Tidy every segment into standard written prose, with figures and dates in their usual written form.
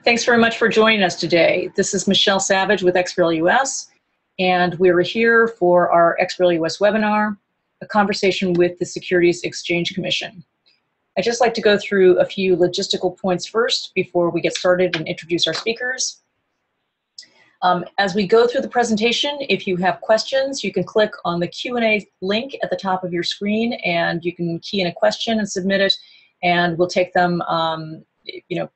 Thanks very much for joining us today. This is Michelle Savage with XBRL US, and we're here for our XBRL US webinar, a conversation with the Securities Exchange Commission. I'd just like to go through a few logistical points first before we get started and introduce our speakers. As we go through the presentation, if you have questions, you can click on the Q&A link at the top of your screen, and you can key in a question and submit it, and we'll take them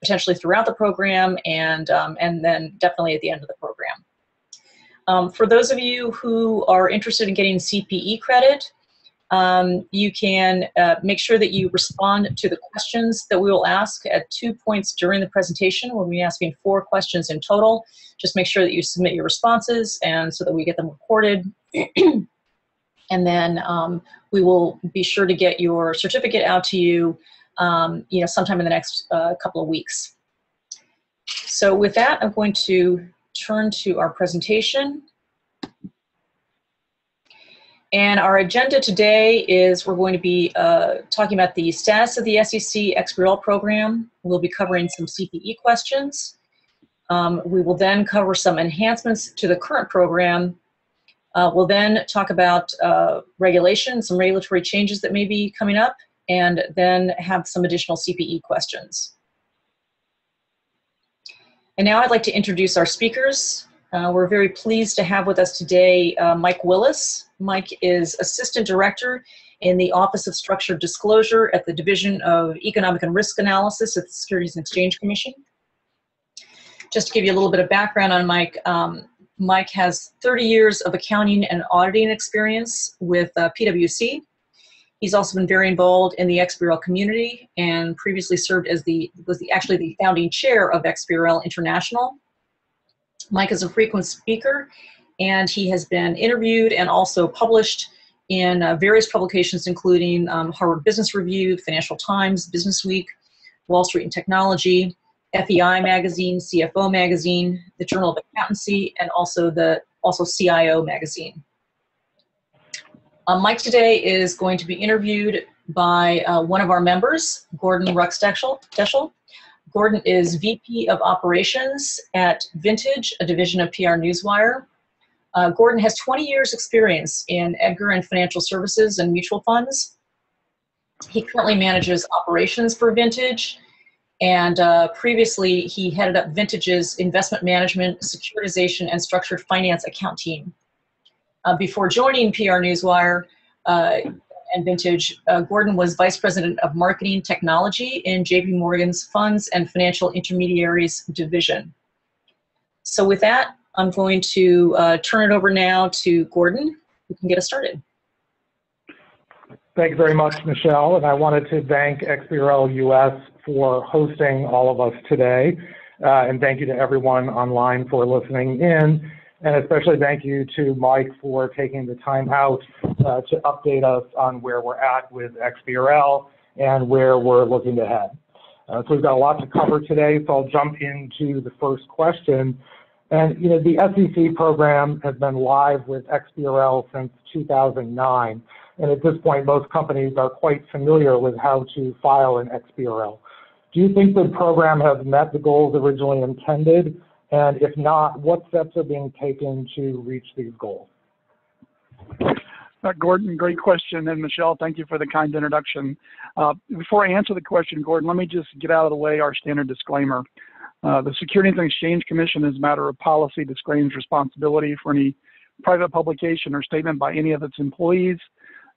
potentially throughout the program and then definitely at the end of the program. For those of you who are interested in getting CPE credit, you can make sure that you respond to the questions that we will ask at 2 points during the presentation. We'll be asking 4 questions in total. Just make sure that you submit your responses and so that we get them recorded. And then we will be sure to get your certificate out to you sometime in the next couple of weeks. So with that, I'm going to turn to our presentation. And our agenda today is we're going to be talking about the status of the SEC XBRL program. We'll be covering some CPE questions. We will then cover some enhancements to the current program. We'll then talk about regulation, some regulatory changes that may be coming up, and then have some additional CPE questions. And now I'd like to introduce our speakers. We're very pleased to have with us today Mike Willis. Mike is Assistant Director in the Office of Structured Disclosure at the Division of Economic and Risk Analysis at the Securities and Exchange Commission. Just to give you a little bit of background on Mike, Mike has 30 years of accounting and auditing experience with PwC. He's also been very involved in the XBRL community and previously served as actually the founding chair of XBRL International. Mike is a frequent speaker, and he has been interviewed and also published in various publications, including Harvard Business Review, Financial Times, Business Week, Wall Street and Technology, FEI Magazine, CFO Magazine, the Journal of Accountancy, and also CIO Magazine. Mike today is going to be interviewed by one of our members, Gordon Ruckdeshel. Gordon is VP of Operations at Vintage, a division of PR Newswire. Gordon has 20 years experience in Edgar and financial services and mutual funds. He currently manages operations for Vintage, and previously he headed up Vintage's investment management, securitization, and structured finance account team. Before joining PR Newswire and Vintage, Gordon was Vice President of Marketing Technology in JP Morgan's Funds and Financial Intermediaries Division. So with that, I'm going to turn it over now to Gordon, who can get us started. Thank you very much, Michelle, and I wanted to thank XBRL US for hosting all of us today, and thank you to everyone online for listening in. And especially thank you to Mike for taking the time out to update us on where we're at with XBRL and where we're looking to head. So we've got a lot to cover today, so I'll jump into the first question. And the SEC program has been live with XBRL since 2009. And at this point, most companies are quite familiar with how to file an XBRL. Do you think the program has met the goals originally intended? And if not, what steps are being taken to reach these goals? Gordon, great question. And Michelle, thank you for the kind introduction. Before I answer the question, Gordon, let me just get out of the way our standard disclaimer. The Securities and Exchange Commission, as a matter of policy, disclaims responsibility for any private publication or statement by any of its employees.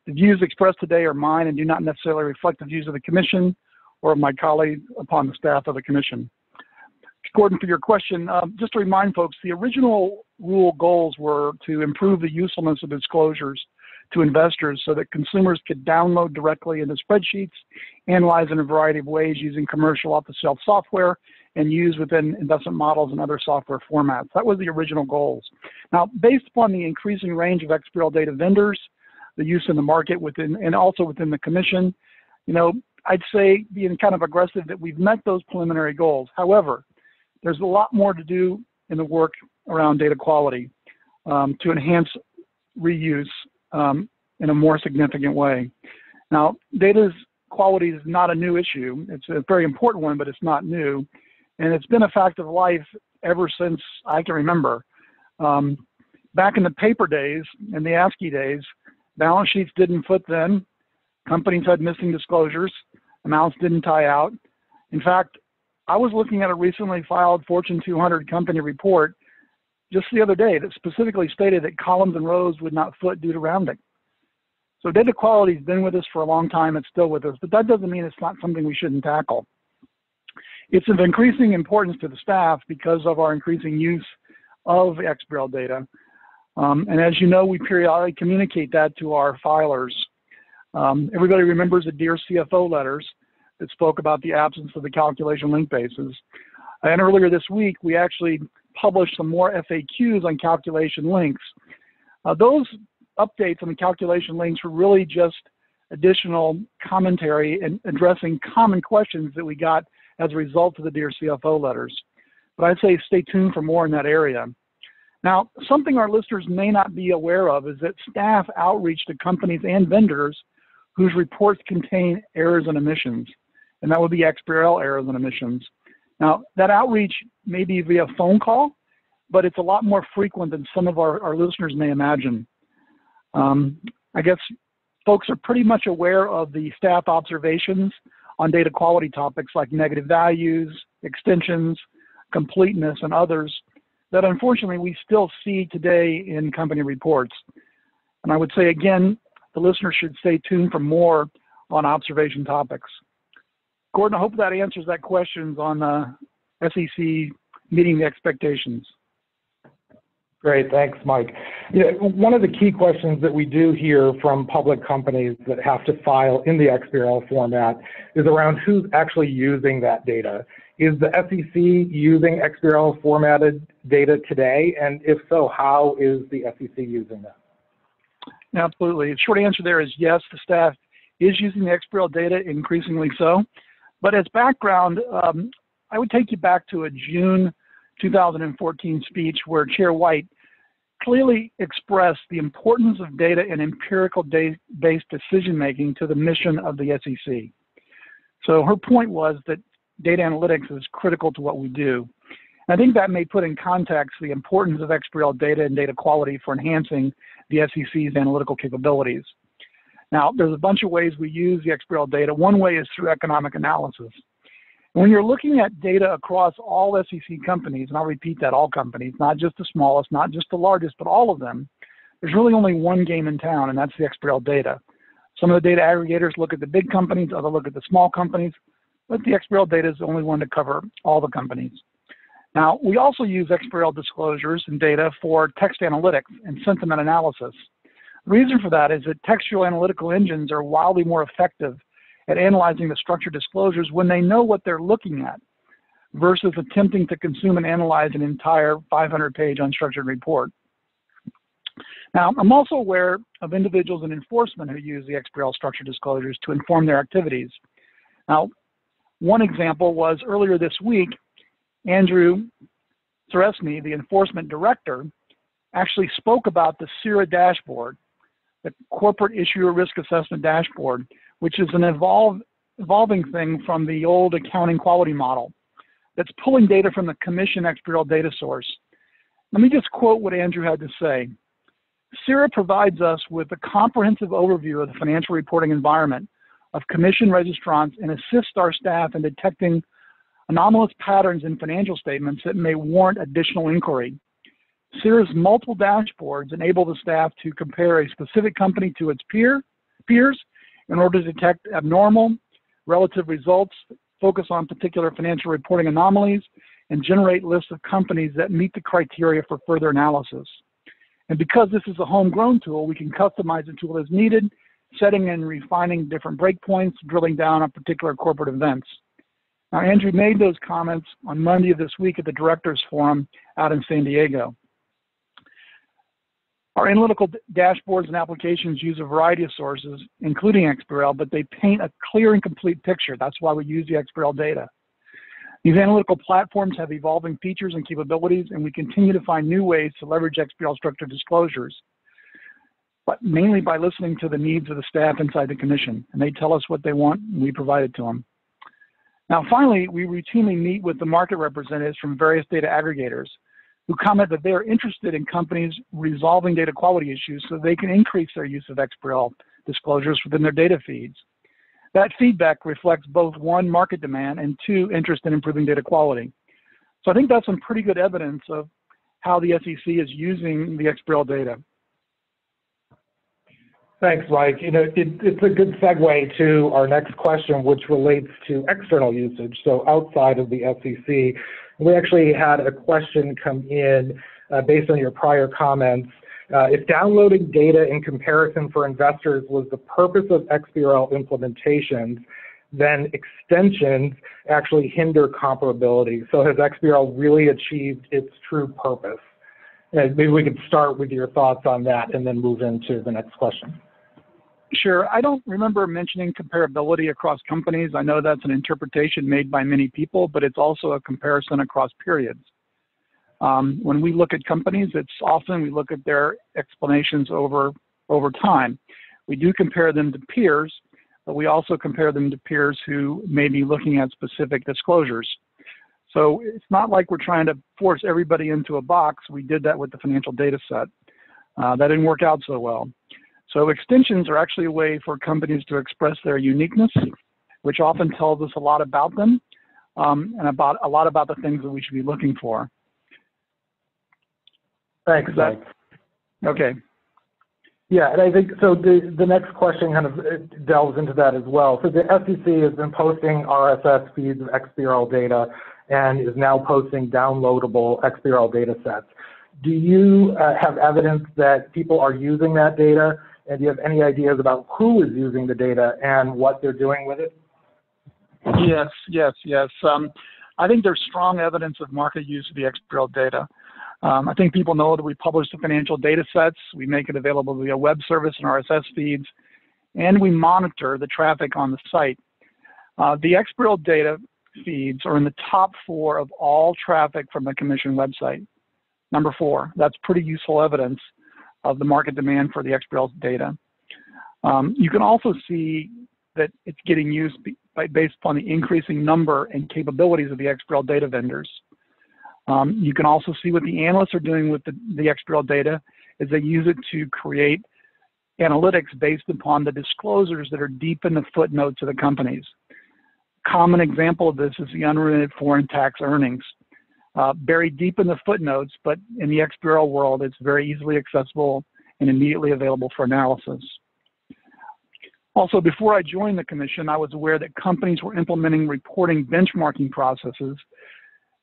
The views expressed today are mine and do not necessarily reflect the views of the Commission or of my colleagues upon the staff of the Commission. Gordon, for your question, just to remind folks, the original rule goals were to improve the usefulness of disclosures to investors so that consumers could download directly into spreadsheets, analyze in a variety of ways using commercial off-the-shelf software, and use within investment models and other software formats. That was the original goals. Now, based upon the increasing range of XBRL data vendors, the use in the market and also within the Commission, I'd say, being kind of aggressive, that we've met those preliminary goals. However, there's a lot more to do in the work around data quality to enhance reuse in a more significant way. Now, data's quality is not a new issue. It's a very important one, but it's not new. and it's been a fact of life ever since I can remember. Back in the paper days, in the ASCII days, balance sheets didn't foot then, companies had missing disclosures, amounts didn't tie out. In fact, I was looking at a recently filed Fortune 200 company report just the other day that specifically stated that columns and rows would not foot due to rounding. So data quality has been with us for a long time, it's still with us, but that doesn't mean it's not something we shouldn't tackle. It's of increasing importance to the staff because of our increasing use of XBRL data. And as you know, we periodically communicate that to our filers. Everybody remembers the Dear CFO letters that spoke about the absence of the calculation link bases. And earlier this week, we actually published some more FAQs on calculation links. Those updates on the calculation links were really just additional commentary and addressing common questions that we got as a result of the Dear CFO letters. But I'd say stay tuned for more in that area. Now, something our listeners may not be aware of is that staff outreach to companies and vendors whose reports contain errors and omissions, and that would be XBRL errors and omissions. Now, that outreach may be via phone call, but it's a lot more frequent than some of our listeners may imagine. I guess folks are pretty much aware of the staff observations on data quality topics like negative values, extensions, completeness, and others that unfortunately we still see today in company reports. And I would say again, the listener should stay tuned for more on observation topics. Gordon, I hope that answers that question on SEC meeting the expectations. Great, thanks, Mike. One of the key questions that we do hear from public companies that have to file in the XBRL format is around who's actually using that data. Is the SEC using XBRL formatted data today? And if so, how is the SEC using that? Absolutely. The short answer there is yes, the staff is using the XBRL data, increasingly so. But as background, I would take you back to a June 2014 speech where Chair White clearly expressed the importance of data and empirical-based decision-making to the mission of the SEC. So her point was that data analytics is critical to what we do. And I think that may put in context the importance of XBRL data and data quality for enhancing the SEC's analytical capabilities. Now, there's a bunch of ways we use the XBRL data. One way is through economic analysis. When you're looking at data across all SEC companies, and I'll repeat that, all companies, not just the smallest, not just the largest, but all of them, there's really only one game in town, and that's the XBRL data. Some of the data aggregators look at the big companies, others look at the small companies, but the XBRL data is the only one to cover all the companies. Now, we also use XBRL disclosures and data for text analytics and sentiment analysis. The reason for that is that textual analytical engines are wildly more effective at analyzing the structured disclosures when they know what they're looking at versus attempting to consume and analyze an entire 500-page unstructured report. Now, I'm also aware of individuals in enforcement who use the XBRL structured disclosures to inform their activities. Now, one example was earlier this week, Andrew Seresny, the enforcement director, actually spoke about the CIRA dashboard, the Corporate Issuer Risk Assessment Dashboard, which is an evolving thing from the old accounting quality model that's pulling data from the Commission XBRL data source. Let me just quote what Andrew had to say. CIRA provides us with a comprehensive overview of the financial reporting environment of Commission registrants and assists our staff in detecting anomalous patterns in financial statements that may warrant additional inquiry. CIRA's multiple dashboards enable the staff to compare a specific company to its peers in order to detect abnormal relative results, focus on particular financial reporting anomalies, and generate lists of companies that meet the criteria for further analysis. And because this is a homegrown tool, we can customize the tool as needed, setting and refining different breakpoints, drilling down on particular corporate events. Now, Andrew made those comments on Monday of this week at the Directors Forum out in San Diego. Our analytical dashboards and applications use a variety of sources, including XBRL, but they paint a clear and complete picture. That's why we use the XBRL data. These analytical platforms have evolving features and capabilities, and we continue to find new ways to leverage XBRL structured disclosures, but mainly by listening to the needs of the staff inside the Commission. And they tell us what they want, and we provide it to them. Now, finally, we routinely meet with the market representatives from various data aggregators who comment that they are interested in companies resolving data quality issues so they can increase their use of XBRL disclosures within their data feeds. That feedback reflects both, one, market demand, and two, interest in improving data quality. So I think that's some pretty good evidence of how the SEC is using the XBRL data. Thanks, Mike. You know, it's a good segue to our next question, which relates to external usage, so outside of the SEC. We actually had a question come in based on your prior comments. If downloading data in comparison for investors was the purpose of XBRL implementations, then extensions actually hinder comparability. So has XBRL really achieved its true purpose? Maybe we could start with your thoughts on that and then move into the next question. Sure. I don't remember mentioning comparability across companies. I know that's an interpretation made by many people, but it's also a comparison across periods. When we look at companies, it's often we look at their explanations over time. We do compare them to peers, but we also compare them to peers who may be looking at specific disclosures. So it's not like we're trying to force everybody into a box. We did that with the financial data set. That didn't work out so well. So extensions are actually a way for companies to express their uniqueness, which often tells us a lot about them and a lot about the things that we should be looking for. Thanks, Mike. Okay. Yeah, and I think, so the next question kind of delves into that as well. So the SEC has been posting RSS feeds of XBRL data and is now posting downloadable XBRL data sets. Do you have evidence that people are using that data? And do you have any ideas about who is using the data and what they're doing with it? Yes. I think there's strong evidence of market use of the XBRL data. I think people know that we publish the financial data sets, we make it available via web service and RSS feeds, and we monitor the traffic on the site. The XBRL data feeds are in the top 4 of all traffic from the Commission website. Number 4, that's pretty useful evidence of the market demand for the XBRL data. You can also see that it's getting used based upon the increasing number and capabilities of the XBRL data vendors. You can also see what the analysts are doing with the XBRL data is they use it to create analytics based upon the disclosures that are deep in the footnotes of the companies. Common example of this is the unremitted foreign tax earnings. Buried deep in the footnotes, but in the XBRL world, it's very easily accessible and immediately available for analysis. Also, before I joined the Commission, I was aware that companies were implementing reporting benchmarking processes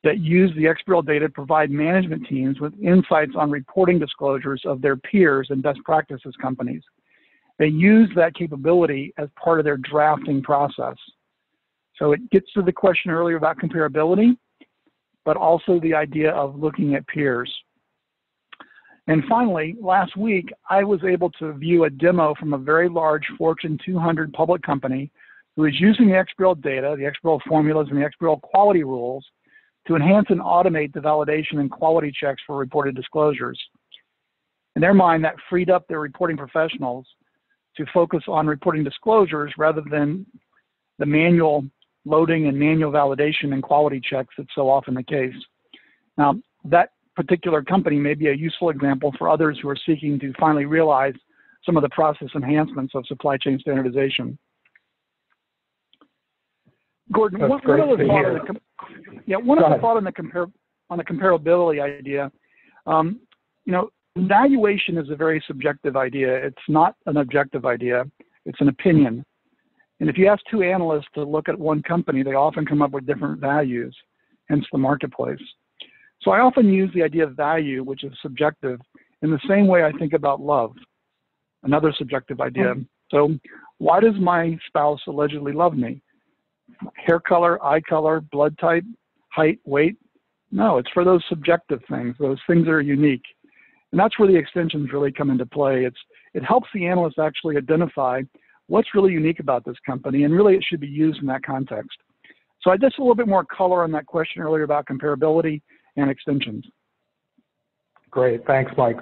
that use the XBRL data to provide management teams with insights on reporting disclosures of their peers and best practices companies. They use that capability as part of their drafting process. So it gets to the question earlier about comparability, but also the idea of looking at peers. And finally, last week, I was able to view a demo from a very large Fortune 200 public company who is using the XBRL data, the XBRL formulas, and the XBRL quality rules to enhance and automate the validation and quality checks for reported disclosures. In their mind, that freed up their reporting professionals to focus on reporting disclosures rather than the manual loading and manual validation and quality checks that's so often the case. Now, that particular company may be a useful example for others who are seeking to finally realize some of the process enhancements of supply chain standardization. Gordon, one other thought on the comparability idea. You know, valuation is a very subjective idea. It's not an objective idea. It's an opinion. And if you ask 2 analysts to look at one company, they often come up with different values, hence the marketplace. So I often use the idea of value, which is subjective, in the same way I think about love, another subjective idea. So why does my spouse allegedly love me? Hair color, eye color, blood type, height, weight? No, it's for those subjective things, those things that are unique. And that's where the extensions really come into play. It helps the analyst actually identify what's really unique about this company, and really it should be used in that context. So I just a little bit more color on that question earlier about comparability and extensions. Great, thanks, Mike.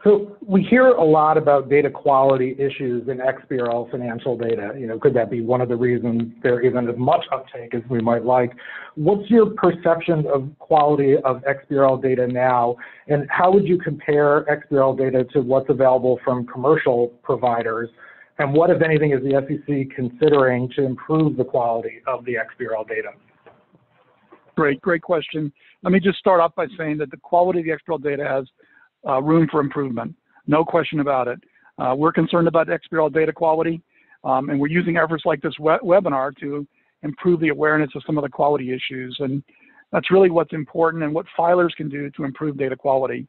So we hear a lot about data quality issues in XBRL financial data. Could that be one of the reasons there isn't as much uptake as we might like? What's your perception of quality of XBRL data now, and how would you compare XBRL data to what's available from commercial providers? And what, if anything, is the SEC considering to improve the quality of the XBRL data? Great question. Let me just start off by saying that the quality of the XBRL data has room for improvement, no question about it. We're concerned about XBRL data quality, and we're using efforts like this webinar to improve the awareness of some of the quality issues. And that's really what's important and what filers can do to improve data quality.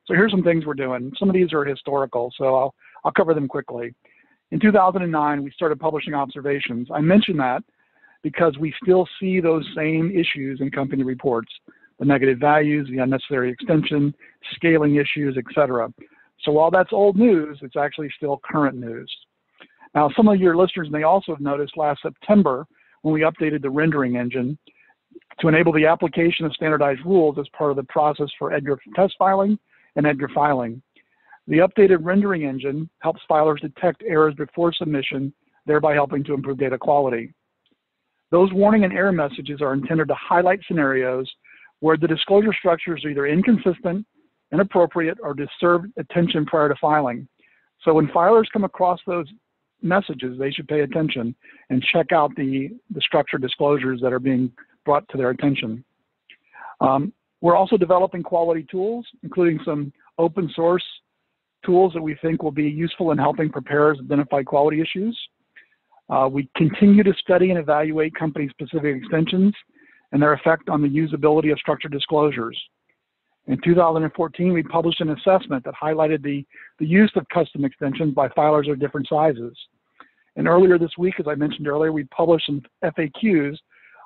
So here's some things we're doing. Some of these are historical, so I'll cover them quickly. In 2009, we started publishing observations. I mention that because we still see those same issues in company reports, the negative values, the unnecessary extension, scaling issues, etc. So while that's old news, it's actually still current news. Now, some of your listeners may also have noticed last September when we updated the rendering engine to enable the application of standardized rules as part of the process for EDGAR test filing and EDGAR filing. The updated rendering engine helps filers detect errors before submission, thereby helping to improve data quality. Those warning and error messages are intended to highlight scenarios where the disclosure structures are either inconsistent, inappropriate, or deserve attention prior to filing. So when filers come across those messages, they should pay attention and check out the structured disclosures that are being brought to their attention. We're also developing quality tools, including some open source tools that we think will be useful in helping preparers identify quality issues. We continue to study and evaluate company-specific extensions and their effect on the usability of structured disclosures. In 2014, we published an assessment that highlighted the use of custom extensions by filers of different sizes. And earlier this week, as I mentioned earlier, we published some FAQs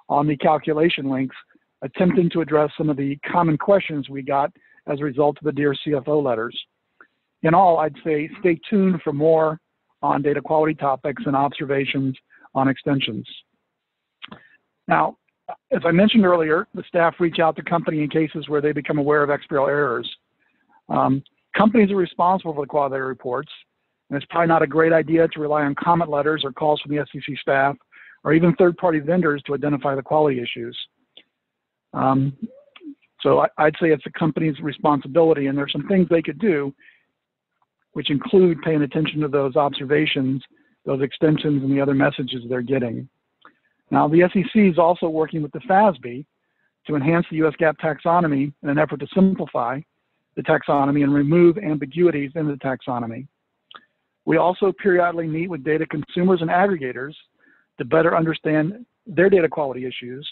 on the calculation links, attempting to address some of the common questions we got as a result of the Dear CFO letters. In all, I'd say stay tuned for more on data quality topics and observations on extensions. Now, as I mentioned earlier, the staff reach out to company in cases where they become aware of XBRL errors. Companies are responsible for the quality of their reports, and it's probably not a great idea to rely on comment letters or calls from the SEC staff or even third-party vendors to identify the quality issues. So I'd say it's the company's responsibility, and there's some things they could do, which include paying attention to those observations, those extensions, and the other messages they're getting. Now, the SEC is also working with the FASB to enhance the US GAAP taxonomy in an effort to simplify the taxonomy and remove ambiguities in the taxonomy. We also periodically meet with data consumers and aggregators to better understand their data quality issues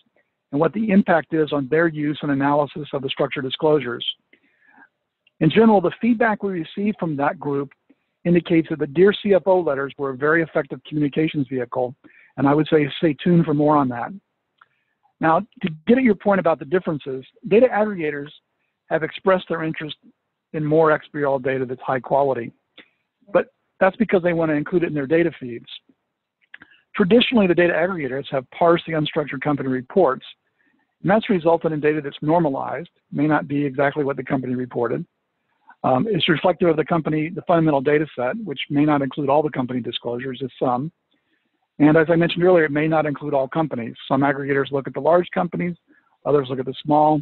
and what the impact is on their use and analysis of the structured disclosures. In general, the feedback we received from that group indicates that the Dear CFO letters were a very effective communications vehicle, and I would say stay tuned for more on that. Now, to get at your point about the differences, data aggregators have expressed their interest in more XBRL data that's high quality, but that's because they want to include it in their data feeds. Traditionally, the data aggregators have parsed the unstructured company reports, and that's resulted in data that's normalized, may not be exactly what the company reported. It's reflective of the fundamental data set, which may not include all the company disclosures, it's some. And as I mentioned earlier, it may not include all companies. Some aggregators look at the large companies, others look at the small.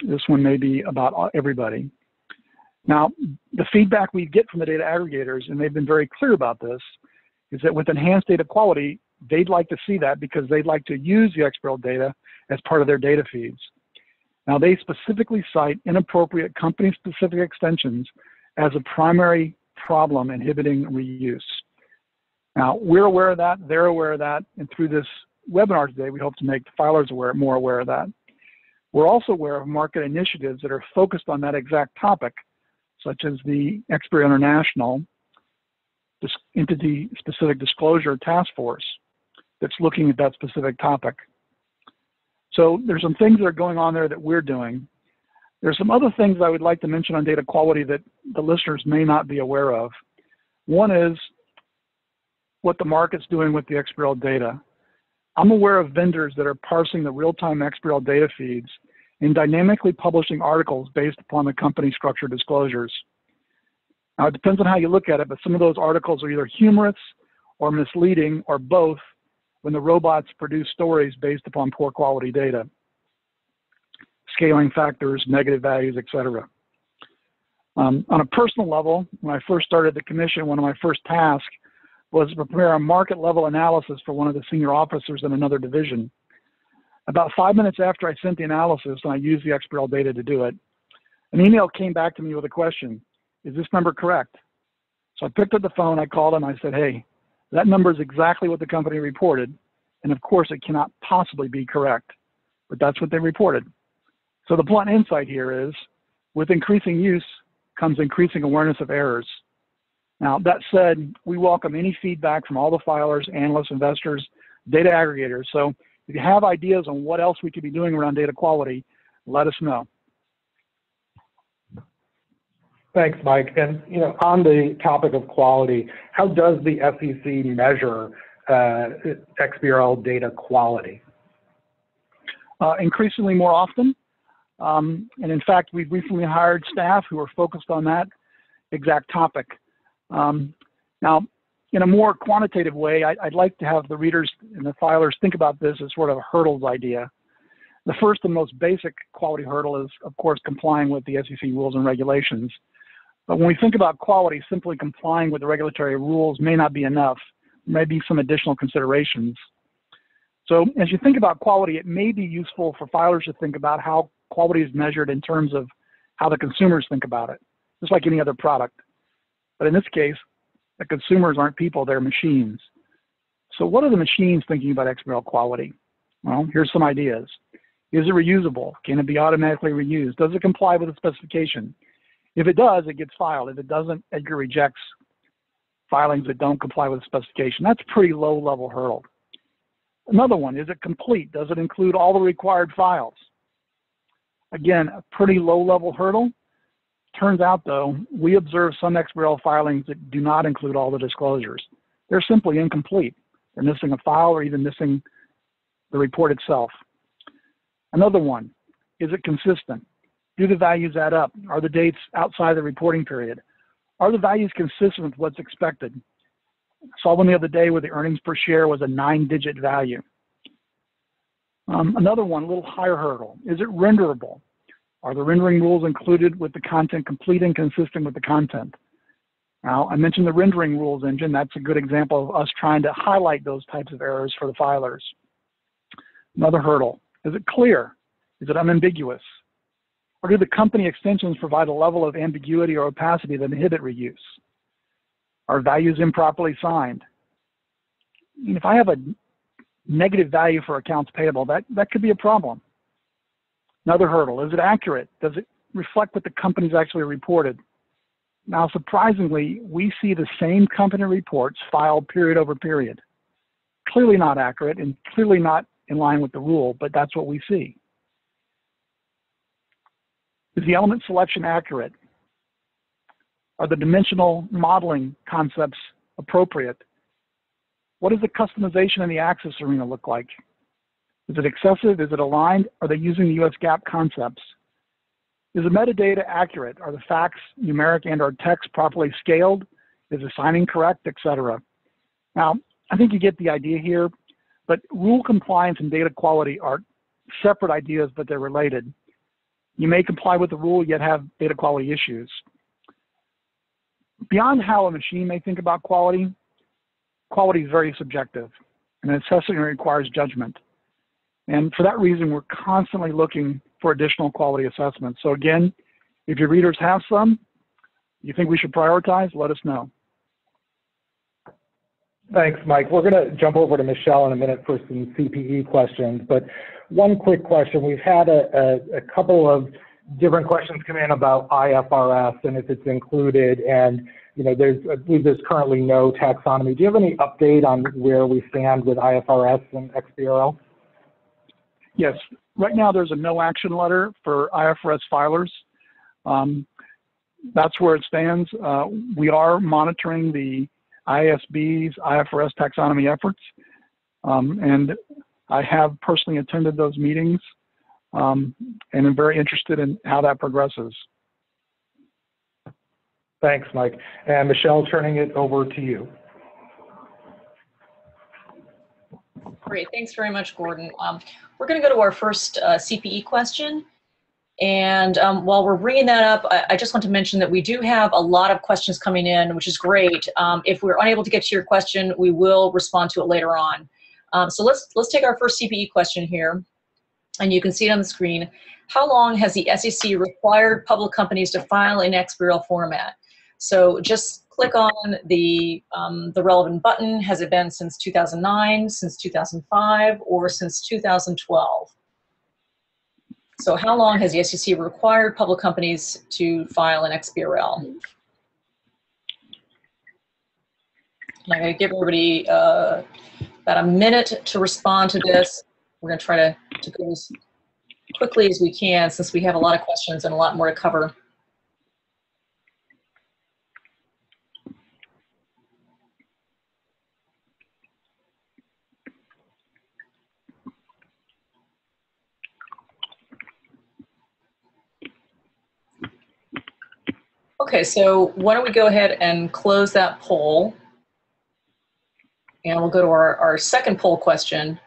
This one may be about everybody. Now, the feedback we get from the data aggregators, and they've been very clear about this, is that with enhanced data quality, they'd like to see that because they'd like to use the XBRL data as part of their data feeds. Now, they specifically cite inappropriate company-specific extensions as a primary problem inhibiting reuse. Now, we're aware of that, they're aware of that, and through this webinar today, we hope to make the filers more aware of that. We're also aware of market initiatives that are focused on that exact topic, such as the XBRL International Entity-Specific Disclosure Task Force that's looking at that specific topic. So there's some things that are going on there that we're doing. There's some other things I would like to mention on data quality that the listeners may not be aware of. One is what the market's doing with the XBRL data. I'm aware of vendors that are parsing the real-time XBRL data feeds and dynamically publishing articles based upon the company structured disclosures. Now, it depends on how you look at it, but some of those articles are either humorous or misleading or both when the robots produce stories based upon poor quality data, scaling factors, negative values, etc. On a personal level, when I first started the commission, one of my first tasks was to prepare a market level analysis for one of the senior officers in another division. About 5 minutes after I sent the analysis, and I used the XBRL data to do it, an email came back to me with a question: is this number correct? So I picked up the phone, I called him, I said, hey, that number is exactly what the company reported, and of course it cannot possibly be correct, but that's what they reported. So the blunt insight here is, with increasing use comes increasing awareness of errors. Now, that said, we welcome any feedback from all the filers, analysts, investors, data aggregators. So if you have ideas on what else we could be doing around data quality, let us know. Thanks, Mike. And on the topic of quality, how does the SEC measure XBRL data quality? Increasingly more often. And in fact, we've recently hired staff who are focused on that exact topic. Now, in a more quantitative way, I'd like to have the readers and the filers think about this as sort of a hurdles idea. The first and most basic quality hurdle is, of course, complying with the SEC rules and regulations. But when we think about quality, simply complying with the regulatory rules may not be enough. There may be some additional considerations. So as you think about quality, it may be useful for filers to think about how quality is measured in terms of how the consumers think about it, just like any other product. But in this case, the consumers aren't people, they're machines. So what are the machines thinking about XBRL quality? Well, here's some ideas. Is it reusable? Can it be automatically reused? Does it comply with the specification? If it does, it gets filed. If it doesn't, EDGAR rejects filings that don't comply with the specification. That's a pretty low-level hurdle. Another one, is it complete? Does it include all the required files? Again, a pretty low-level hurdle. Turns out, though, we observe some XBRL filings that do not include all the disclosures. They're simply incomplete. They're missing a file or even missing the report itself. Another one, is it consistent? Do the values add up? Are the dates outside the reporting period? Are the values consistent with what's expected? I saw one the other day where the earnings per share was a 9-digit value. Another one, a little higher hurdle. Is it renderable? Are the rendering rules included with the content complete and consistent with the content? Now, I mentioned the rendering rules engine. That's a good example of us trying to highlight those types of errors for the filers. Another hurdle, is it clear? Is it unambiguous? Or do the company extensions provide a level of ambiguity or opacity that inhibit reuse? Are values improperly signed? And if I have a negative value for accounts payable, that could be a problem. Another hurdle, is it accurate? Does it reflect what the company's actually reported? Now, surprisingly, we see the same company reports filed period over period. Clearly not accurate and clearly not in line with the rule, but that's what we see. Is the element selection accurate? Are the dimensional modeling concepts appropriate? What does the customization in the access arena look like? Is it excessive? Is it aligned? Are they using the US GAAP concepts? Is the metadata accurate? Are the facts, numeric and or text properly scaled? Is the signing correct, etc.? Now, I think you get the idea here, but rule compliance and data quality are separate ideas, but they're related. You may comply with the rule, yet have data quality issues. Beyond how a machine may think about quality, quality is very subjective, and assessing requires judgment. And for that reason, we're constantly looking for additional quality assessments. So again, if your readers have some you think we should prioritize, let us know. Thanks, Mike. We're going to jump over to Michelle in a minute for some CPE questions, but one quick question. We've had a couple of different questions come in about IFRS and if it's included, and I believe there's currently no taxonomy. Do you have any update on where we stand with IFRS and XBRL? Yes. Right now there's a no action letter for IFRS filers. That's where it stands. We are monitoring the IASB's IFRS taxonomy efforts, and I have personally attended those meetings, and I'm very interested in how that progresses. Thanks, Mike. And Michelle, turning it over to you. Great, thanks very much, Gordon. We're going to go to our first CPE question. And while we're bringing that up, I just want to mention that we do have a lot of questions coming in, which is great. If we're unable to get to your question, we will respond to it later on. So let's take our first CPE question here, and you can see it on the screen. How long has the SEC required public companies to file in XBRL format? So just click on the relevant button. Has it been since 2009, since 2005, or since 2012? So how long has the SEC required public companies to file in XBRL? And I'm going to give everybody about a minute to respond to this. We're going to try to go as quickly as we can since we have a lot of questions and a lot more to cover. Okay, so why don't we go ahead and close that poll, and we'll go to our second poll question.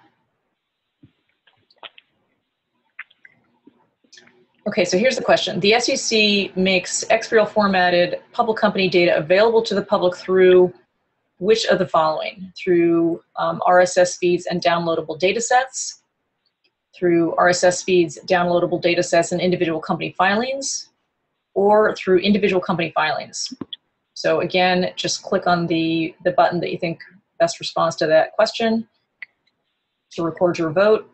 Okay, so here's the question. The SEC makes XBRL formatted public company data available to the public through which of the following? Through RSS feeds and downloadable data sets, through RSS feeds, downloadable data sets, and individual company filings, or through individual company filings. So again, just click on the button that you think best responds to that question to record your vote.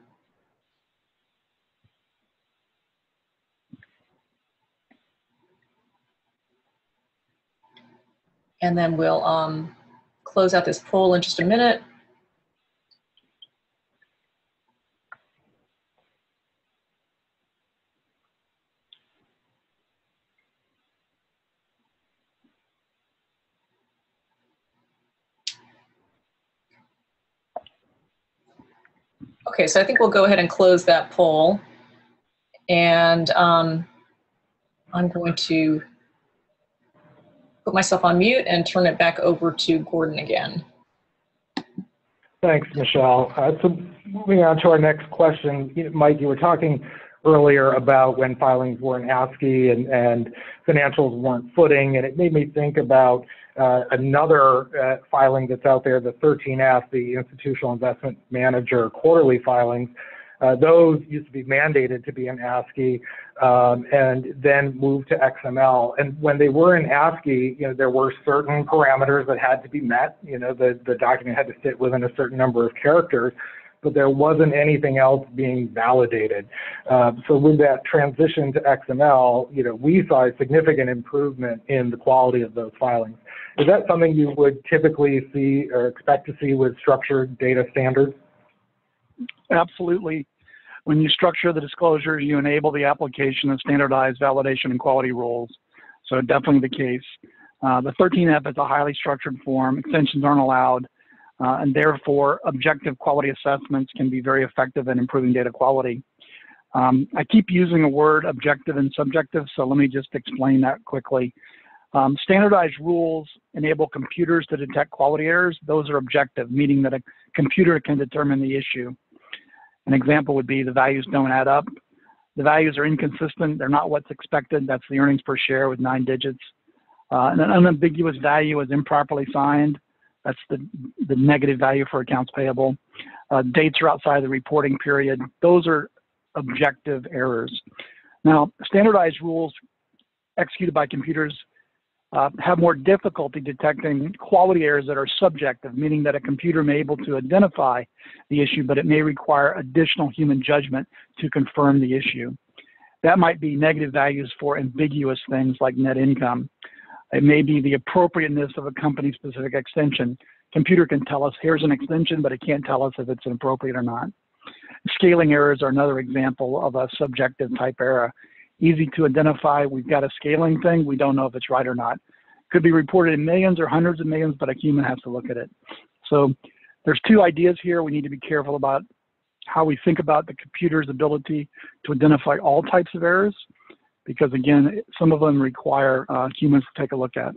And then we'll close out this poll in just a minute. Okay, so I think we'll go ahead and close that poll. And I'm going to put myself on mute and turn it back over to Gordon again. Thanks, Michelle. So moving on to our next question, Mike, you were talking earlier about when filings were in ASCII and financials weren't footing, and it made me think about another filing that's out there, the 13F, the Institutional Investment Manager quarterly filings. Those used to be mandated to be in ASCII and then moved to XML. And when they were in ASCII, there were certain parameters that had to be met. The document had to fit within a certain number of characters, but there wasn't anything else being validated. So with that transition to XML, we saw a significant improvement in the quality of those filings. Is that something you would typically see or expect to see with structured data standards? Absolutely. When you structure the disclosures, you enable the application of standardized validation and quality rules. So definitely the case. The 13F is a highly structured form. Extensions aren't allowed. And therefore, objective quality assessments can be very effective in improving data quality. I keep using the word objective and subjective, so let me just explain that quickly. Standardized rules enable computers to detect quality errors. Those are objective, meaning that a computer can determine the issue. An example would be the values don't add up. The values are inconsistent. They're not what's expected. That's the earnings per share with 9 digits. An unambiguous value is improperly signed. That's the negative value for accounts payable. Dates are outside the reporting period. Those are objective errors. Now, standardized rules executed by computers have more difficulty detecting quality errors that are subjective, meaning that a computer may be able to identify the issue, but it may require additional human judgment to confirm the issue. That might be negative values for ambiguous things like net income. It may be the appropriateness of a company-specific extension. Computer can tell us, here's an extension, but it can't tell us if it's appropriate or not. Scaling errors are another example of a subjective type error. Easy to identify. We've got a scaling thing. We don't know if it's right or not. Could be reported in millions or hundreds of millions, but a human has to look at it. So there's two ideas here. We need to be careful about how we think about the computer's ability to identify all types of errors. because again, some of them require humans to take a look at.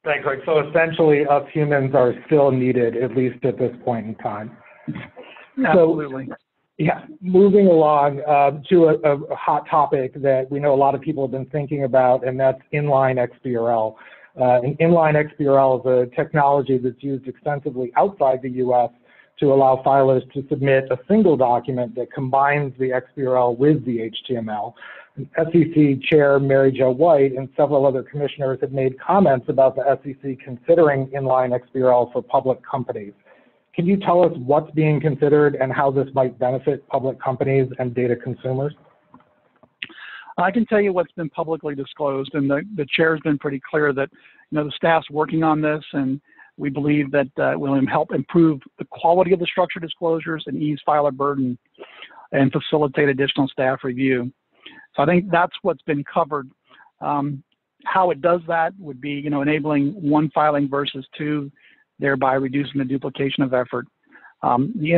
Thanks, Rick. So essentially, us humans are still needed, at least at this point in time. Absolutely. So, yeah, moving along to a hot topic that we know a lot of people have been thinking about, and that's Inline XBRL. And Inline XBRL is a technology that's used extensively outside the U.S. to allow filers to submit a single document that combines the XBRL with the HTML. SEC Chair Mary Jo White and several other commissioners have made comments about the SEC considering Inline XBRL for public companies. Can you tell us what's being considered and how this might benefit public companies and data consumers? I can tell you what's been publicly disclosed, and the chair has been pretty clear that the staff's working on this, and we believe that will help improve the quality of the structured disclosures and ease filer burden and facilitate additional staff review. So I think that's what's been covered. How it does that would be, enabling one filing versus two, thereby reducing the duplication of effort. The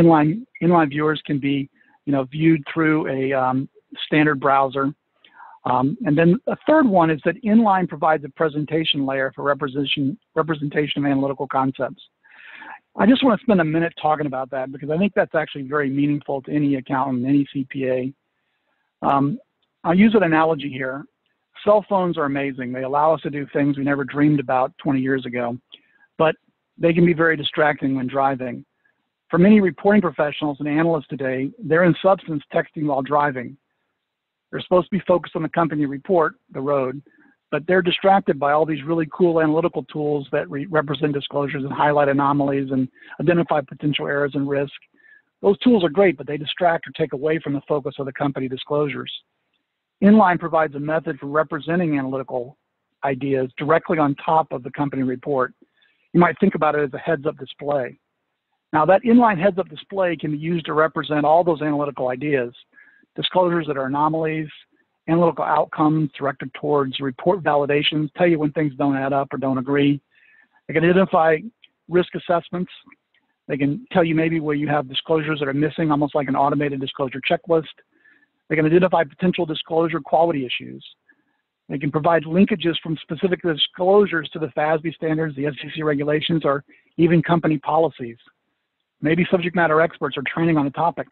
inline viewers can be, viewed through a standard browser. And then a third one is that Inline provides a presentation layer for representation of analytical concepts. I just want to spend a minute talking about that because I think that's actually very meaningful to any accountant, any CPA. I'll use an analogy here. Cell phones are amazing. They allow us to do things we never dreamed about 20 years ago, but they can be very distracting when driving. For many reporting professionals and analysts today, they're in substance texting while driving. They're supposed to be focused on the company report, the road, but they're distracted by all these really cool analytical tools that represent disclosures and highlight anomalies and identify potential errors and risk. Those tools are great, but they distract or take away from the focus of the company disclosures. Inline provides a method for representing analytical ideas directly on top of the company report. You might think about it as a heads-up display. Now, that inline heads-up display can be used to represent all those analytical ideas, disclosures that are anomalies, analytical outcomes directed towards report validations, tell you when things don't add up or don't agree. They can identify risk assessments. They can tell you maybe where you have disclosures that are missing, almost like an automated disclosure checklist. They can identify potential disclosure quality issues. They can provide linkages from specific disclosures to the FASB standards, the SEC regulations, or even company policies. Maybe subject matter experts are training on the topic.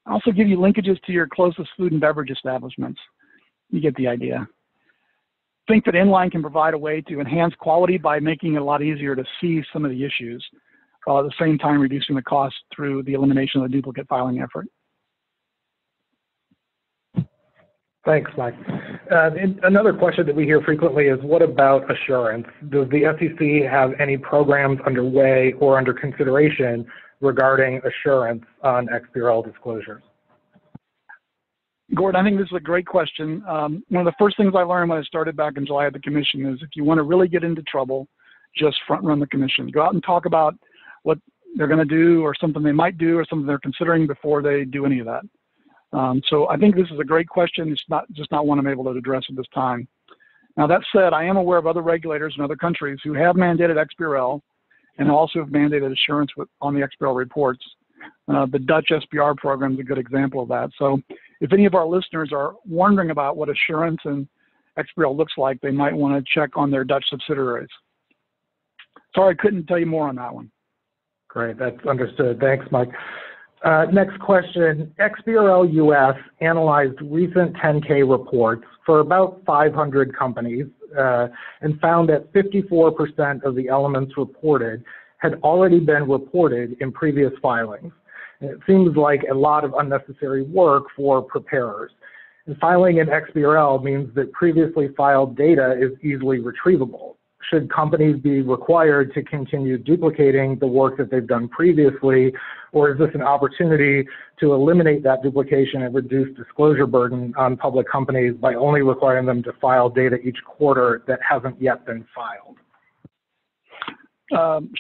Also give you linkages to your closest food and beverage establishments. You get the idea. Think that Inline can provide a way to enhance quality by making it a lot easier to see some of the issues, while at the same time reducing the cost through the elimination of the duplicate filing effort. Thanks, Mike. Another question that we hear frequently is, what about assurance? Does the SEC have any programs underway or under consideration regarding assurance on XBRL disclosures? Gordon, I think this is a great question. One of the first things I learned when I started back in July at the commission is if you want to really get into trouble, just front run the commission. Go out and talk about what they're going to do or something they might do or something they're considering before they do any of that. So I think this is a great question. It's not one I'm able to address at this time. Now that said, I am aware of other regulators in other countries who have mandated XBRL and also have mandated assurance on the XBRL reports. The Dutch SBR program is a good example of that. So if any of our listeners are wondering about what assurance and XBRL looks like, they might want to check on their Dutch subsidiaries. Sorry, I couldn't tell you more on that one. Great, that's understood. Thanks, Mike. Next question. XBRL US analyzed recent 10K reports for about 500 companies and found that 54% of the elements reported had already been reported in previous filings. And it seems like a lot of unnecessary work for preparers. And filing in XBRL means that previously filed data is easily retrievable. Should companies be required to continue duplicating the work that they've done previously, or is this an opportunity to eliminate that duplication and reduce disclosure burden on public companies by only requiring them to file data each quarter that hasn't yet been filed?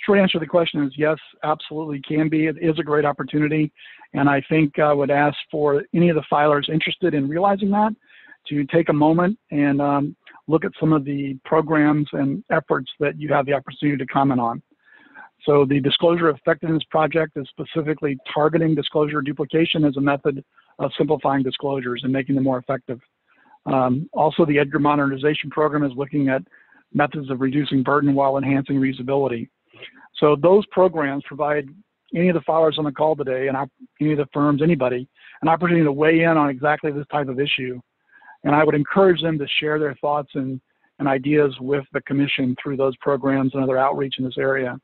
Short answer to the question is yes, absolutely can be. It is a great opportunity, and I think I would ask for any of the filers interested in realizing that to take a moment and look at some of the programs and efforts that you have the opportunity to comment on. So the Disclosure Effectiveness Project is specifically targeting disclosure duplication as a method of simplifying disclosures and making them more effective. Also, the EDGAR Modernization Program is looking at methods of reducing burden while enhancing reusability. So those programs provide any of the filers on the call today, and any of the firms, anybody, an opportunity to weigh in on exactly this type of issue. And I would encourage them to share their thoughts and ideas with the Commission through those programs and other outreach in this area.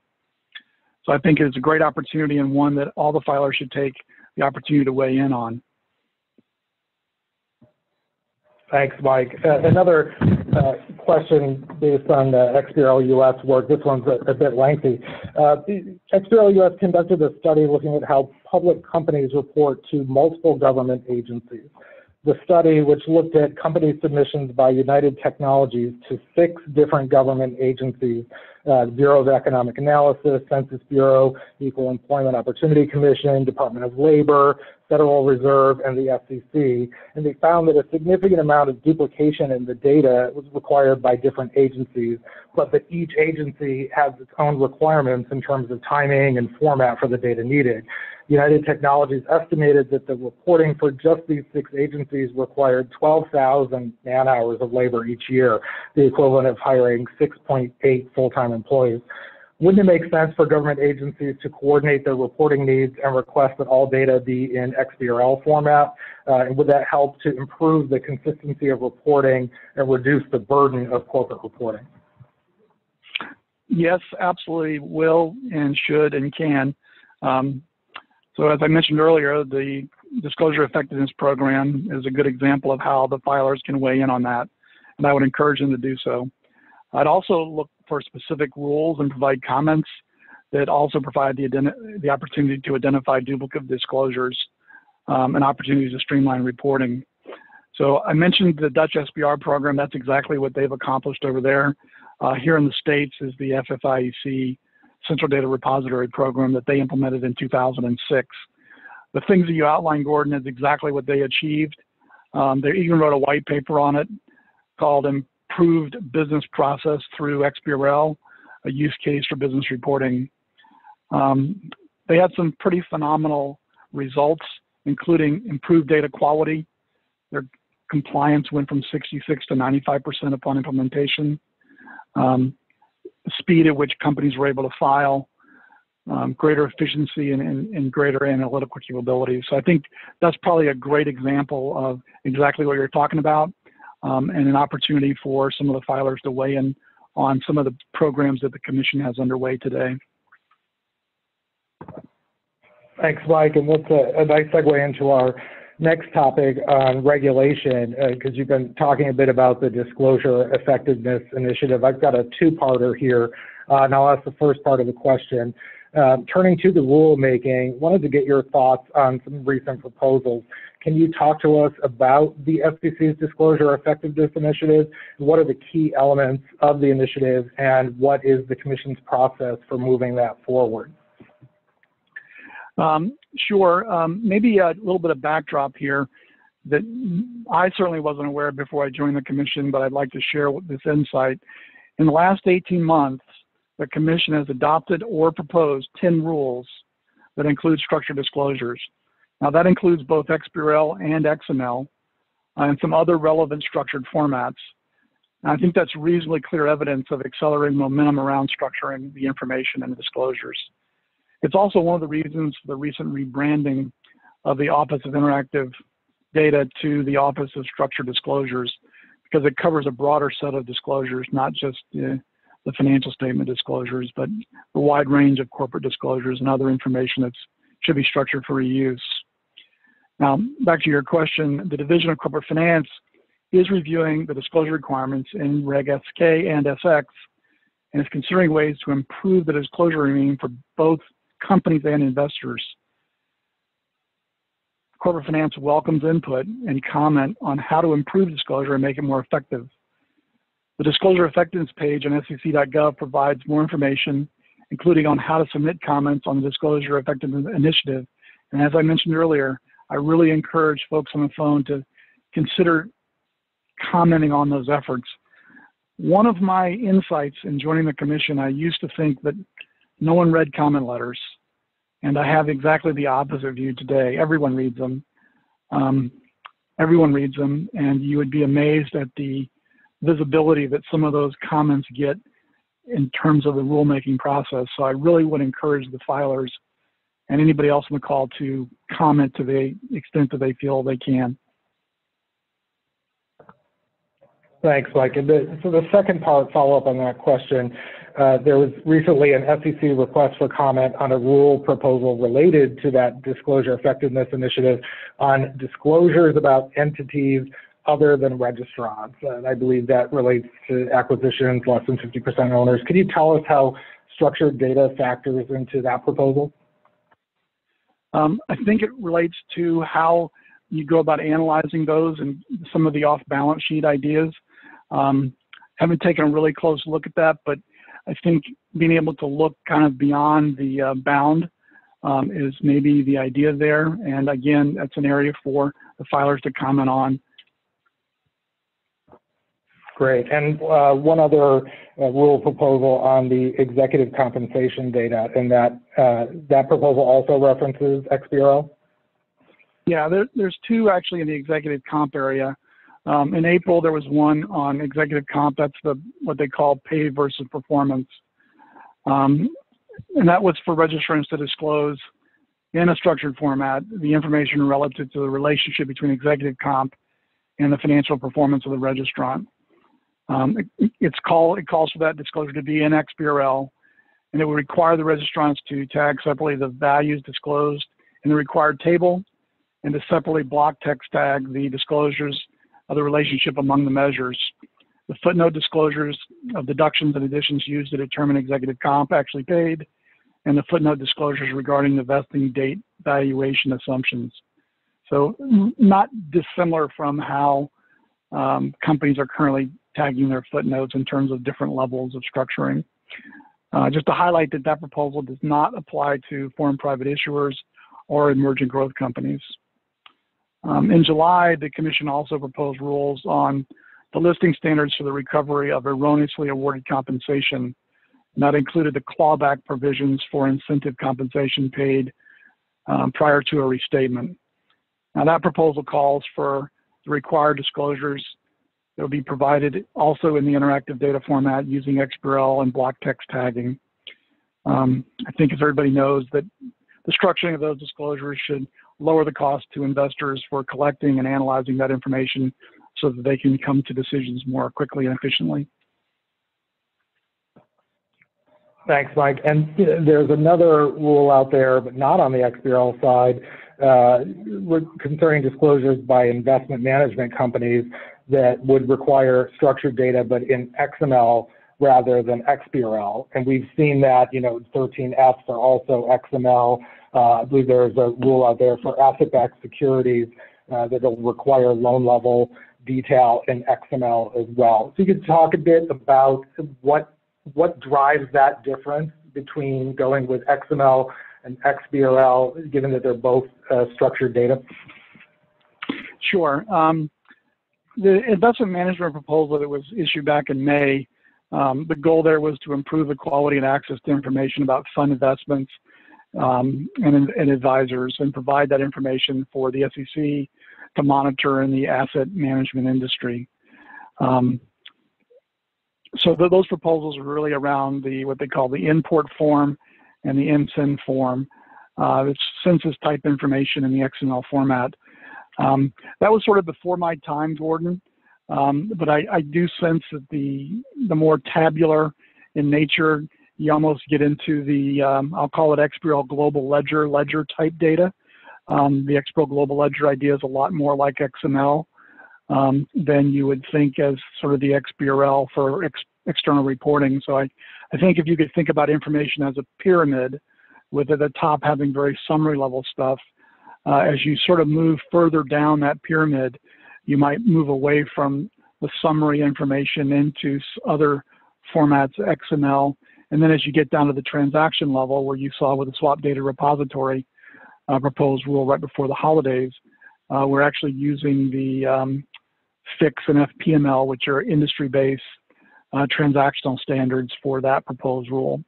So I think it's a great opportunity, and one that all the filers should take the opportunity to weigh in on. Thanks, Mike. Another question based on the XBRL US work. This one's a bit lengthy. XBRL US conducted a study looking at how public companies report to multiple government agencies. The study, which looked at company submissions by United Technologies to 6 different government agencies, Bureau of Economic Analysis, Census Bureau, Equal Employment Opportunity Commission, Department of Labor, Federal Reserve, and the SEC, and they found that a significant amount of duplication in the data was required by different agencies, but that each agency has its own requirements in terms of timing and format for the data needed. United Technologies estimated that the reporting for just these 6 agencies required 12,000 man-hours of labor each year, the equivalent of hiring 6.8 full-time employees. Wouldn't it make sense for government agencies to coordinate their reporting needs and request that all data be in XBRL format? And would that help to improve the consistency of reporting and reduce the burden of corporate reporting? Yes, absolutely will and should and can. So as I mentioned earlier, the Disclosure Effectiveness Program is a good example of how the filers can weigh in on that, and I would encourage them to do so. I'd also look for specific rules and provide comments that also provide the opportunity to identify duplicate disclosures and opportunities to streamline reporting. So I mentioned the Dutch SBR program. That's exactly what they've accomplished over there. Here in the States is the FFIEC Central Data Repository program that they implemented in 2006. The things that you outlined, Gordon, is exactly what they achieved. They even wrote a white paper on it called Improved Business Process Through XBRL, a use case for business reporting. They had some pretty phenomenal results, including improved data quality. Their compliance went from 66 to 95% upon implementation. Speed at which companies were able to file, greater efficiency and greater analytical capabilities. So I think that's probably a great example of exactly what you're talking about, and an opportunity for some of the filers to weigh in on some of the programs that the Commission has underway today. Thanks, Mike, and that's a nice segue into our next topic on regulation, because you've been talking a bit about the Disclosure Effectiveness Initiative. I've got a 2-parter here, and I'll ask the first part of the question. Turning to the rulemaking, wanted to get your thoughts on some recent proposals. Can you talk to us about the SEC's Disclosure Effectiveness Initiative? What are the key elements of the initiative, and what is the Commission's process for moving that forward? Sure. Maybe a little bit of backdrop here that I certainly wasn't aware of before I joined the Commission, but I'd like to share this insight. In the last 18 months, the Commission has adopted or proposed 10 rules that include structured disclosures. Now that includes both XBRL and XML and some other relevant structured formats. And I think that's reasonably clear evidence of accelerating momentum around structuring the information and the disclosures. It's also one of the reasons for the recent rebranding of the Office of Interactive Data to the Office of Structured Disclosures, because it covers a broader set of disclosures, not just the financial statement disclosures, but a wide range of corporate disclosures and other information that should be structured for reuse. Now, back to your question, the Division of Corporate Finance is reviewing the disclosure requirements in Reg SK and SX, and is considering ways to improve the disclosure regime for both companies and investors. Corporate Finance welcomes input and comment on how to improve disclosure and make it more effective. The Disclosure Effectiveness page on sec.gov provides more information, including on how to submit comments on the Disclosure Effectiveness Initiative. And as I mentioned earlier, I really encourage folks on the phone to consider commenting on those efforts. One of my insights in joining the Commission, I used to think that no one read comment letters. And I have exactly the opposite view today. Everyone reads them. Everyone reads them, and you would be amazed at the visibility that some of those comments get in terms of the rulemaking process. So I really would encourage the filers and anybody else on the call to comment to the extent that they feel they can. Thanks, Mike. And so the second part, follow up on that question, there was recently an SEC request for comment on a rule proposal related to that disclosure effectiveness initiative on disclosures about entities other than registrants. And I believe that relates to acquisitions less than 50% owners. Can you tell us how structured data factors into that proposal? I think it relates to how you go about analyzing those and some of the off-balance sheet ideas. Haven't taken a really close look at that, but I think being able to look kind of beyond the bound is maybe the idea there. And again, that's an area for the filers to comment on. Great. And one other rule proposal on the executive compensation data, and that proposal also references XBRL? Yeah, there's two actually in the executive comp area. In April, there was one on executive comp. That's what they call pay versus performance. And that was for registrants to disclose in a structured format the information relative to the relationship between executive comp and the financial performance of the registrant. It calls for that disclosure to be in XBRL, and it would require the registrants to tag separately the values disclosed in the required table and to separately block text tag the disclosures of the relationship among the measures. The footnote disclosures of deductions and additions used to determine executive comp actually paid, and the footnote disclosures regarding the vesting date valuation assumptions. So not dissimilar from how companies are currently tagging their footnotes in terms of different levels of structuring. Just to highlight that that proposal does not apply to foreign private issuers or emerging growth companies. In July, the Commission also proposed rules on the listing standards for the recovery of erroneously awarded compensation. And that included the clawback provisions for incentive compensation paid prior to a restatement. Now that proposal calls for the required disclosures that will be provided also in the interactive data format using XBRL and block text tagging. I think as everybody knows that the structuring of those disclosures should lower the cost to investors for collecting and analyzing that information so that they can come to decisions more quickly and efficiently. Thanks, Mike. And there's another rule out there, but not on the XBRL side, concerning disclosures by investment management companies that would require structured data, but in XML rather than XBRL. And we've seen that, 13Fs are also XML. I believe there's a rule out there for asset-backed securities that will require loan level detail in XML as well. So you could talk a bit about what drives that difference between going with XML and XBRL, given that they're both structured data? Sure. The investment management proposal that was issued back in May, the goal there was to improve the quality and access to information about fund investments and advisors, and provide that information for the SEC to monitor in the asset management industry. So those proposals are really around what they call the import form and the INSIN form. It's census type information in the XML format. That was sort of before my time, Gordon, but I do sense that the more tabular in nature, you almost get into the, I'll call it XBRL Global Ledger type data. The XBRL Global Ledger idea is a lot more like XML than you would think as sort of the XBRL for external reporting. So I think if you could think about information as a pyramid, with at the top having very summary level stuff, as you sort of move further down that pyramid, you might move away from the summary information into other formats, XML. And then as you get down to the transaction level, where you saw with the swap data repository proposed rule right before the holidays, we're actually using the FIX and FPML, which are industry-based transactional standards for that proposed rule.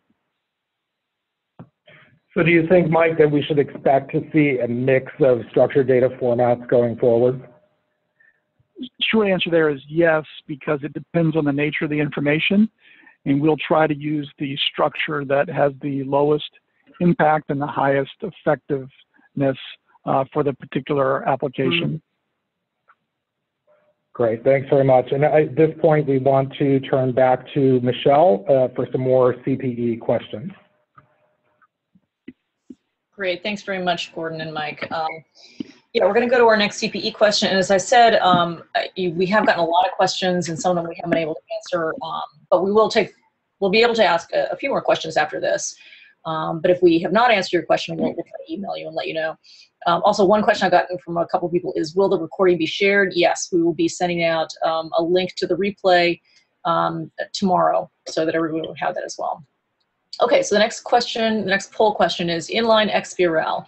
So do you think, Mike, that we should expect to see a mix of structured data formats going forward? Short answer there is yes, because it depends on the nature of the information, and we'll try to use the structure that has the lowest impact and the highest effectiveness for the particular application. Great, thanks very much. And at this point, we want to turn back to Michelle for some more CPE questions. Great, thanks very much, Gordon and Mike. Yeah, we're going to go to our next CPE question. And as I said, we have gotten a lot of questions, and some of them we haven't been able to answer. But we'll be able to ask a few more questions after this. But if we have not answered your question, we'll try to email you and let you know. Also, one question I've gotten from a couple of people is, will the recording be shared? Yes, we will be sending out a link to the replay tomorrow so that everyone will have that as well. Okay, so the next question, the next poll question is Inline XBRL.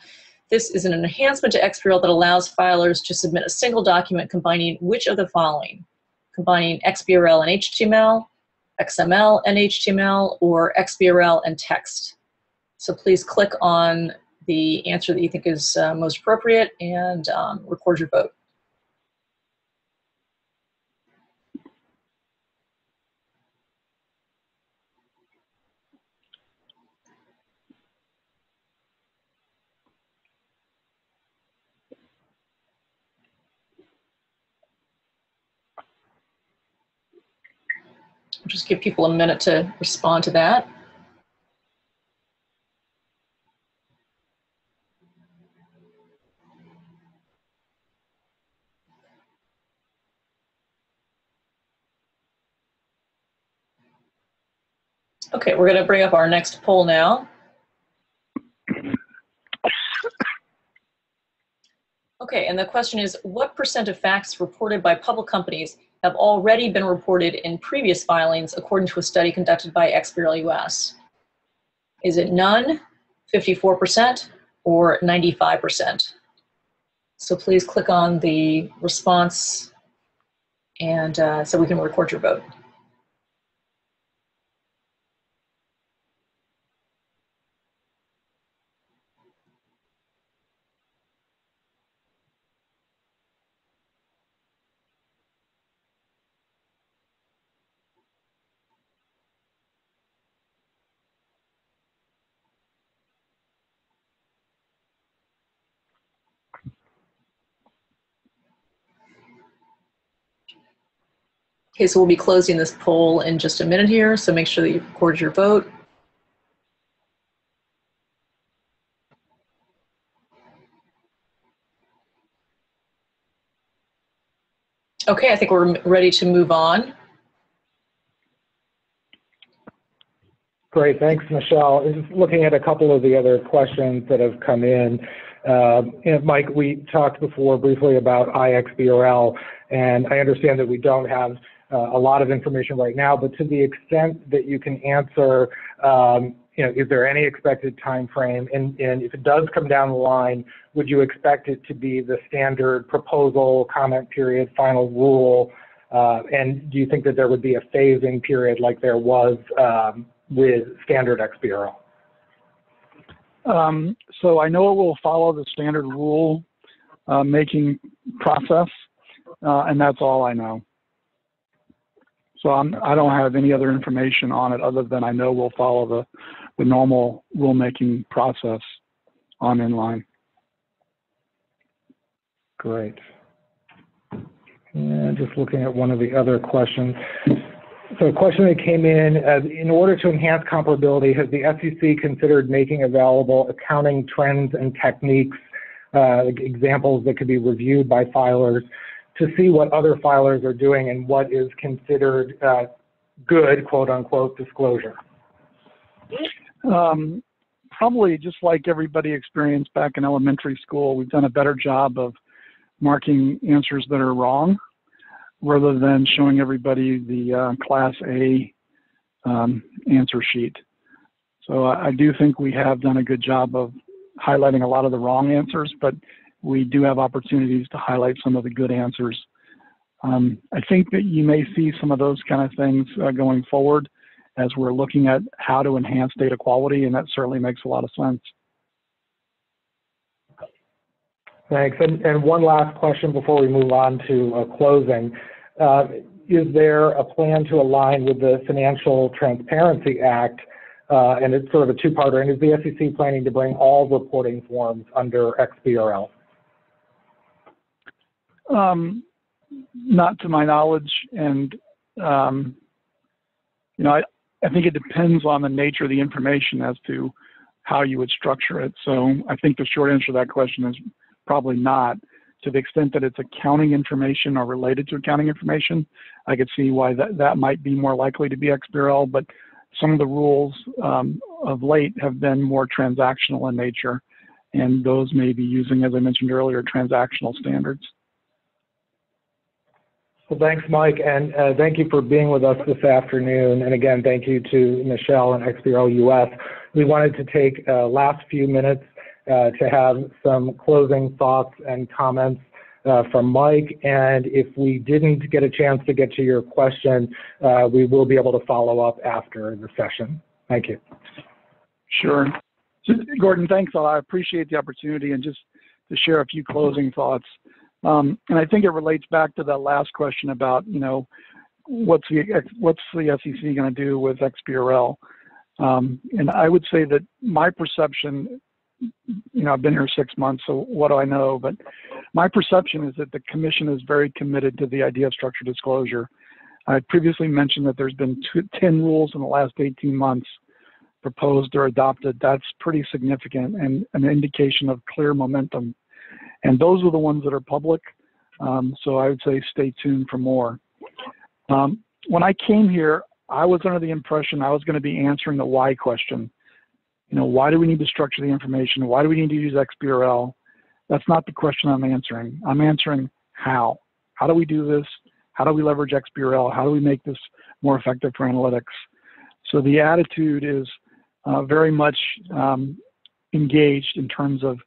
This is an enhancement to XBRL that allows filers to submit a single document combining which of the following? Combining XBRL and HTML, XML and HTML, or XBRL and text. So please click on the answer that you think is most appropriate and record your vote. I'll just give people a minute to respond to that. Okay, we're going to bring up our next poll now. Okay, and the question is, what % of facts reported by public companies have already been reported in previous filings according to a study conducted by XBRL US? Is it none, 54%, or 95%? So please click on the response and so we can record your vote. Okay, so we'll be closing this poll in just a minute here, so make sure that you record your vote. Okay, I think we're ready to move on. Great, thanks, Michelle. Just looking at a couple of the other questions that have come in. Mike, we talked before briefly about iXBRL, and I understand that we don't have a lot of information right now, but to the extent that you can answer, is there any expected time frame? And if it does come down the line, would you expect it to be the standard proposal, comment period, final rule? And do you think that there would be a phasing period like there was with standard XBRL? So I know it will follow the standard rule making process, and that's all I know. So I don't have any other information on it other than I know we'll follow the normal rulemaking process on Inline. Great. And just looking at one of the other questions. So a question that came in order to enhance comparability, has the SEC considered making available accounting trends and techniques, examples that could be reviewed by filers to see what other filers are doing and what is considered good, quote unquote, disclosure? Probably just like everybody experienced back in elementary school, we've done a better job of marking answers that are wrong rather than showing everybody the Class A answer sheet. So I do think we have done a good job of highlighting a lot of the wrong answers, but we do have opportunities to highlight some of the good answers. I think that you may see some of those kind of things going forward as we're looking at how to enhance data quality, and that certainly makes a lot of sense. Thanks. And one last question before we move on to closing. Is there a plan to align with the Financial Transparency Act? And it's sort of a two-parter. And is the SEC planning to bring all reporting forms under XBRL? Not to my knowledge. And, you know, I think it depends on the nature of the information as to how you would structure it. So I think the short answer to that question is probably not. To the extent that it's accounting information or related to accounting information, I could see why that might be more likely to be XBRL, but some of the rules of late have been more transactional in nature, and those may be using, as I mentioned earlier, transactional standards. Well, thanks, Mike, and thank you for being with us this afternoon. And again, thank you to Michelle and XBRL US. We wanted to take last few minutes to have some closing thoughts and comments from Mike. And if we didn't get a chance to get to your question, we will be able to follow up after the session. Thank you. Sure. Gordon, thanks. I appreciate the opportunity and just to share a few closing thoughts. And I think it relates back to that last question about, you know, what's the SEC going to do with XBRL? And I would say that my perception, you know, I've been here 6 months, so what do I know? But my perception is that the Commission is very committed to the idea of structured disclosure. I previously mentioned that there's been 10 rules in the last 18 months proposed or adopted. That's pretty significant and an indication of clear momentum. And those are the ones that are public, so I would say stay tuned for more. When I came here, I was under the impression I was going to be answering the why question. You know, why do we need to structure the information? Why do we need to use XBRL? That's not the question I'm answering. I'm answering how. How do we do this? How do we leverage XBRL? How do we make this more effective for analytics? So the attitude is very much engaged in terms of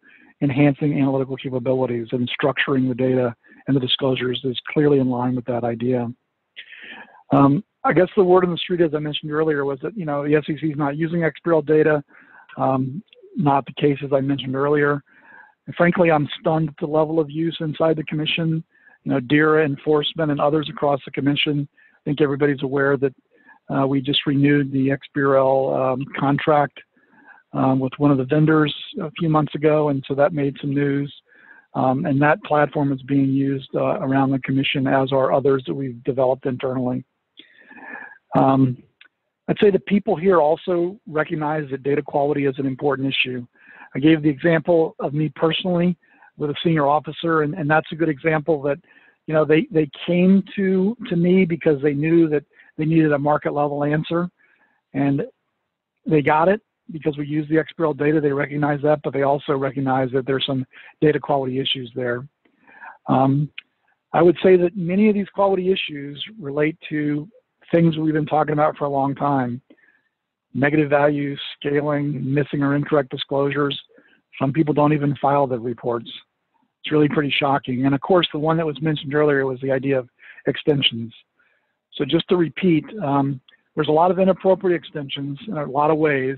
enhancing analytical capabilities, and structuring the data and the disclosures is clearly in line with that idea. I guess the word on the street, as I mentioned earlier, was that, you know, the SEC is not using XBRL data. Not the case, as I mentioned earlier. And frankly, I'm stunned at the level of use inside the Commission. You know, DERA, enforcement, and others across the Commission. I think everybody's aware that we just renewed the XBRL contract with one of the vendors a few months ago, and so that made some news. And that platform is being used around the Commission, as are others that we've developed internally. I'd say the people here also recognize that data quality is an important issue. I gave the example of me personally with a senior officer, and that's a good example that, you know, they came to me because they knew that they needed a market level answer, and they got it because we use the XBRL data. They recognize that, but they also recognize that there's some data quality issues there. I would say that many of these quality issues relate to things we've been talking about for a long time: negative values, scaling, missing or incorrect disclosures. Some people don't even file the reports. It's really pretty shocking. And of course, the one that was mentioned earlier was the idea of extensions. So just to repeat, there's a lot of inappropriate extensions in a lot of ways,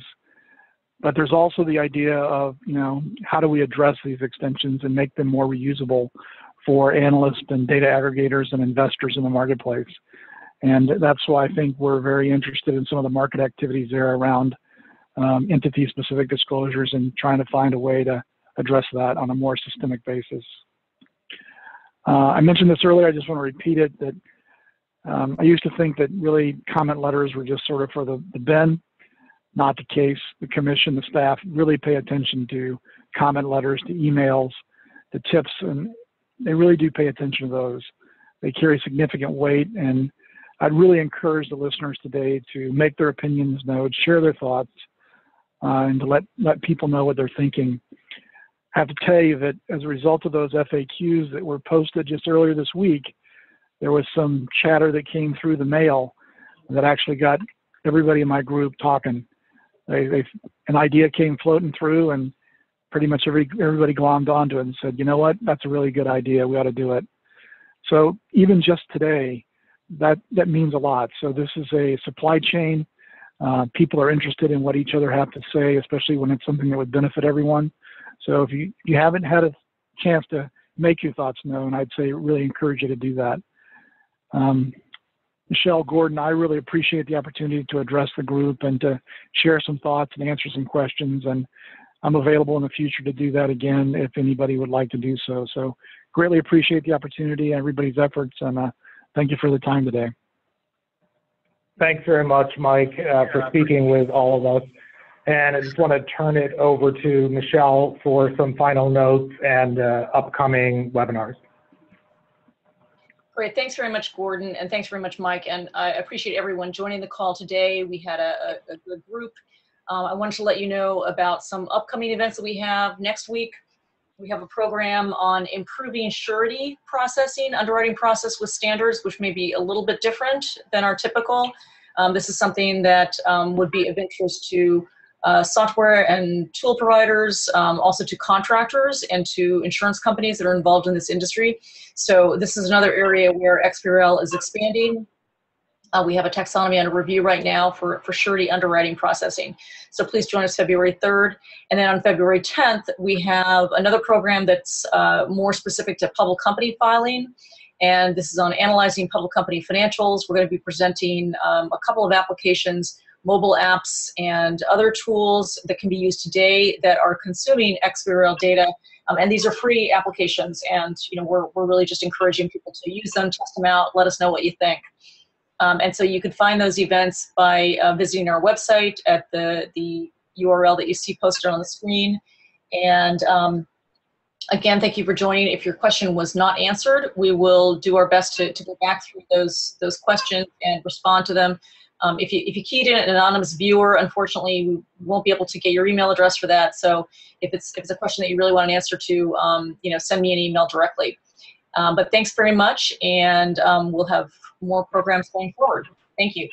but there's also the idea of, you know, how do we address these extensions and make them more reusable for analysts and data aggregators and investors in the marketplace. And that's why I think we're very interested in some of the market activities there around entity-specific disclosures and trying to find a way to address that on a more systemic basis. I mentioned this earlier, I just want to repeat it, that I used to think that really comment letters were just sort of for the bin. Not the case. The Commission, the staff really pay attention to comment letters, to emails, to tips, and they really do pay attention to those. They carry significant weight, and I'd really encourage the listeners today to make their opinions known, share their thoughts, and to let people know what they're thinking. I have to tell you that as a result of those FAQs that were posted just earlier this week, there was some chatter that came through the mail that actually got everybody in my group talking. An idea came floating through, and pretty much everybody glommed onto it and said, you know what, that's a really good idea, we ought to do it. So even just today, that means a lot. So this is a supply chain. People are interested in what each other have to say, especially when it's something that would benefit everyone. So if you haven't had a chance to make your thoughts known, I'd say really encourage you to do that. Michelle, Gordon, I really appreciate the opportunity to address the group and to share some thoughts and answer some questions. And I'm available in the future to do that again if anybody would like to do so. So greatly appreciate the opportunity and everybody's efforts, and thank you for the time today. Thanks very much, Mike, for speaking with all of us. And I just want to turn it over to Michelle for some final notes and upcoming webinars. Great, thanks very much, Gordon, and thanks very much, Mike. And I appreciate everyone joining the call today. We had a good group. I wanted to let you know about some upcoming events that we have next week. We have a program on improving surety processing, underwriting process with standards, which may be a little bit different than our typical. This is something that would be of interest to software and tool providers, also to contractors and to insurance companies that are involved in this industry. So this is another area where XBRL is expanding. We have a taxonomy under review right now for surety underwriting processing. So please join us February 3rd. And then on February 10th, we have another program that's more specific to public company filing. And this is on analyzing public company financials. We're going to be presenting a couple of applications, mobile apps and other tools that can be used today that are consuming XBRL data. And these are free applications. And we're really just encouraging people to use them, test them out, let us know what you think. And so you can find those events by visiting our website at the URL that you see posted on the screen. And again, thank you for joining. If your question was not answered, we will do our best to go back through those questions and respond to them. If you keyed in an anonymous viewer, unfortunately, we won't be able to get your email address for that. So if it's a question that you really want an answer to, send me an email directly. But thanks very much, and we'll have more programs going forward. Thank you.